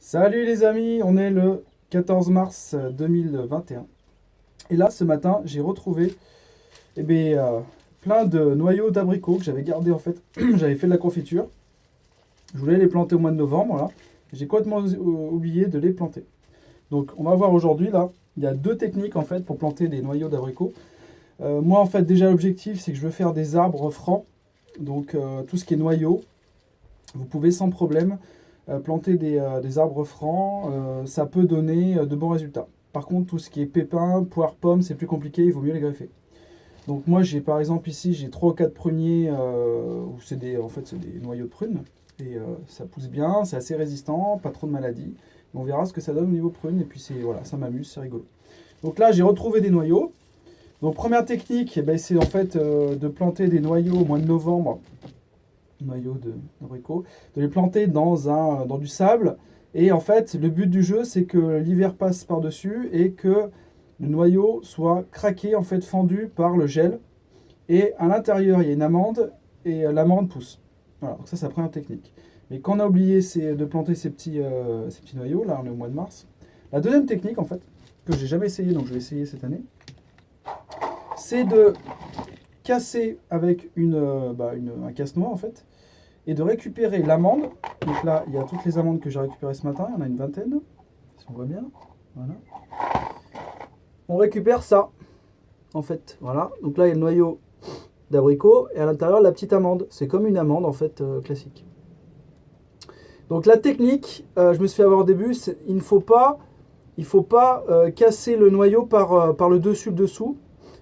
Salut les amis, on est le 14 mars 2021. Et là, ce matin, j'ai retrouvé plein de noyaux d'abricots que j'avais gardés en fait. J'avais fait de la confiture. Je voulais les planter au mois de novembre, là. J'ai complètement oublié de les planter. Donc, on va voir aujourd'hui, là, il y a deux techniques en fait pour planter des noyaux d'abricots. Moi, en fait, déjà, l'objectif, c'est que je veux faire des arbres francs. Donc, tout ce qui est noyaux, vous pouvez sans problème planter des arbres francs, ça peut donner de bons résultats. Par contre, tout ce qui est pépins, poires, pommes, c'est plus compliqué, il vaut mieux les greffer. Donc moi, j'ai par exemple ici, j'ai 3 ou 4 pruniers, où c'est des noyaux de prunes. Et ça pousse bien, c'est assez résistant, pas trop de maladies. On verra ce que ça donne au niveau prune, et puis voilà, ça m'amuse, c'est rigolo. Donc là, j'ai retrouvé des noyaux. Donc première technique, c'est en fait de planter des noyaux au mois de novembre, noyaux d'abricots, de les planter dans du sable. Et en fait, le but du jeu, c'est que l'hiver passe par-dessus et que le noyau soit craqué, en fait, fendu par le gel. Et à l'intérieur, il y a une amande et l'amande pousse. Voilà, donc ça, c'est la première technique. Mais quand on a oublié, c'est de planter ces petits noyaux, là, on est au mois de mars. La deuxième technique, en fait, que j'ai jamais essayé, donc je vais essayer cette année, c'est de casser avec un casse-noix, en fait, et de récupérer l'amande. Donc là, il y a toutes les amandes que j'ai récupérées ce matin, il y en a une vingtaine, si on voit bien. Voilà. On récupère ça, en fait. Voilà. Donc là, il y a le noyau d'abricot et à l'intérieur, la petite amande. C'est comme une amande, en fait, classique. Donc la technique, je me suis fait avoir au début, il ne faut pas, casser le noyau par le dessus, le dessous,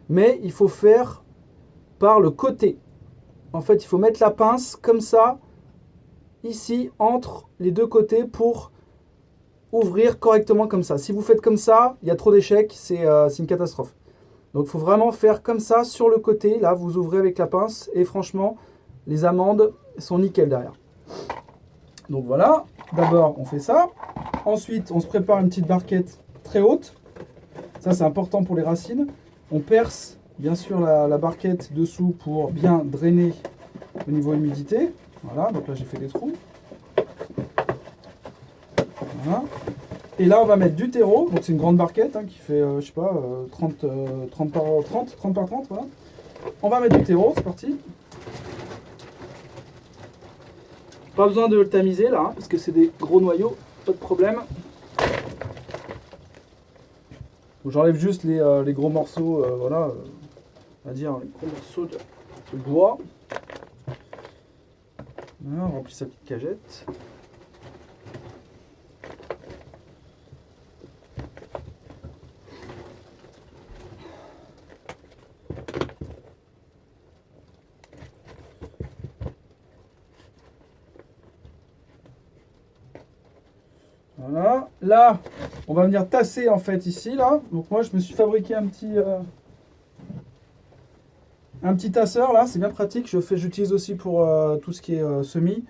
mais il faut faire par le côté. En fait, il faut mettre la pince comme ça, ici, entre les deux côtés pour ouvrir correctement comme ça. Si vous faites comme ça, il y a trop d'échecs, c'est une catastrophe. Donc il faut vraiment faire comme ça sur le côté. Là, vous ouvrez avec la pince et franchement, les amandes sont nickel derrière. Donc voilà, d'abord on fait ça. Ensuite, on se prépare une petite barquette très haute. Ça, c'est important pour les racines. On perce bien sûr la barquette dessous pour bien drainer au niveau humidité. Voilà, donc là j'ai fait des trous. Voilà. Et là, on va mettre du terreau. Donc, c'est une grande barquette qui fait, je sais pas, 30 par 30, 30 par 30. Voilà. On va mettre du terreau, c'est parti. Pas besoin de le tamiser là, parce que c'est des gros noyaux, pas de problème. J'enlève juste les gros morceaux, voilà, on va dire les gros morceaux de bois. Voilà, on remplit sa petite cagette. Voilà. Là, on va venir tasser en fait ici, là. Donc moi, je me suis fabriqué un petit tasseur là. C'est bien pratique. J'utilise aussi pour tout ce qui est semis.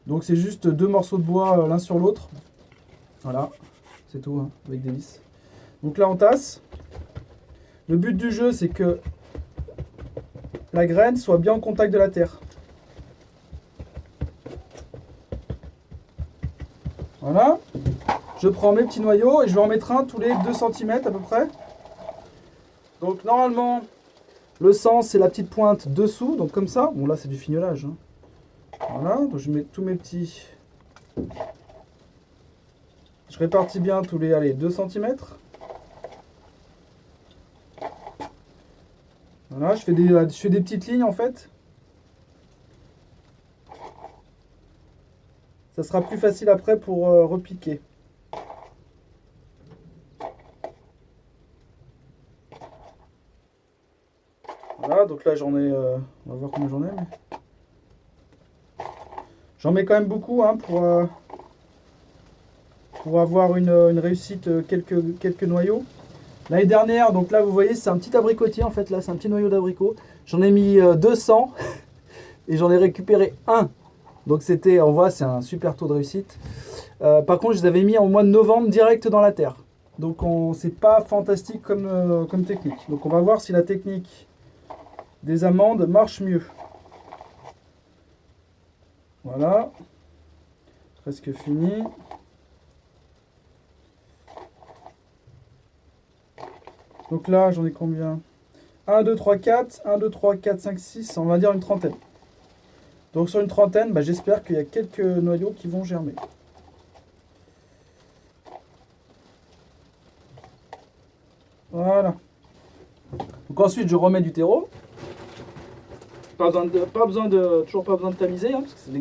Donc c'est juste deux morceaux de bois l'un sur l'autre. Voilà, c'est tout, hein, avec des vis. Donc là, on tasse. Le but du jeu, c'est que la graine soit bien en contact de la terre. Voilà. Je prends mes petits noyaux et je vais en mettre un tous les 2 cm à peu près. Donc normalement, le sens, c'est la petite pointe dessous, donc comme ça. Bon là, c'est du fignolage. Voilà, donc je mets tous mes petits... Je répartis bien tous les 2 cm. Voilà, je fais des petites lignes en fait. Ça sera plus facile après pour repiquer. Voilà, donc là j'en ai... on va voir combien j'en ai. J'en mets quand même beaucoup pour avoir une réussite, quelques noyaux. L'année dernière, donc là vous voyez, c'est un petit abricotier en fait, là c'est un petit noyau d'abricot. J'en ai mis 200 et j'en ai récupéré un. Donc on voit, c'est un super taux de réussite. Par contre, je les avais mis en mois de novembre direct dans la terre. Donc c'est pas fantastique comme technique. Donc on va voir si la technique des amandes marche mieux. Voilà. Presque fini. Donc là, j'en ai combien? 1, 2, 3, 4. 1, 2, 3, 4, 5, 6. On va dire une trentaine. Donc sur une trentaine, bah, j'espère qu'il y a quelques noyaux qui vont germer. Voilà. Donc ensuite, je remets du terreau. Toujours pas besoin de tamiser, hein, parce que c'est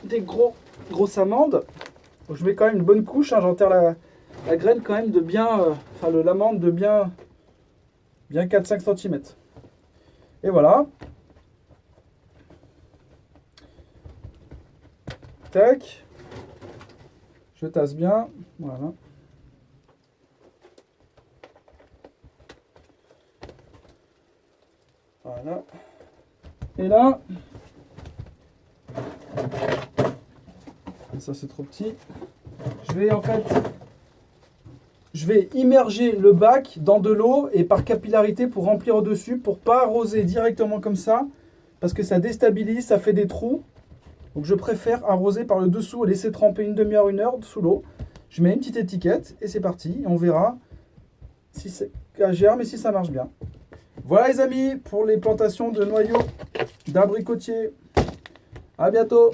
des grosses amandes. Donc je mets quand même une bonne couche, hein, j'enterre la graine quand même de bien, l'amande de bien 4-5 cm. Et voilà. Tac. Je tasse bien. Voilà. Voilà. Et là, ça c'est trop petit. Je vais immerger le bac dans de l'eau et par capillarité pour remplir au-dessus, pour pas arroser directement comme ça, parce que ça déstabilise, ça fait des trous. Donc je préfère arroser par le dessous et laisser tremper une demi-heure, 1 heure sous l'eau. Je mets une petite étiquette et c'est parti. Et on verra si ça germe et si ça marche bien. Voilà les amis pour les plantations de noyaux d'abricotiers. À bientôt.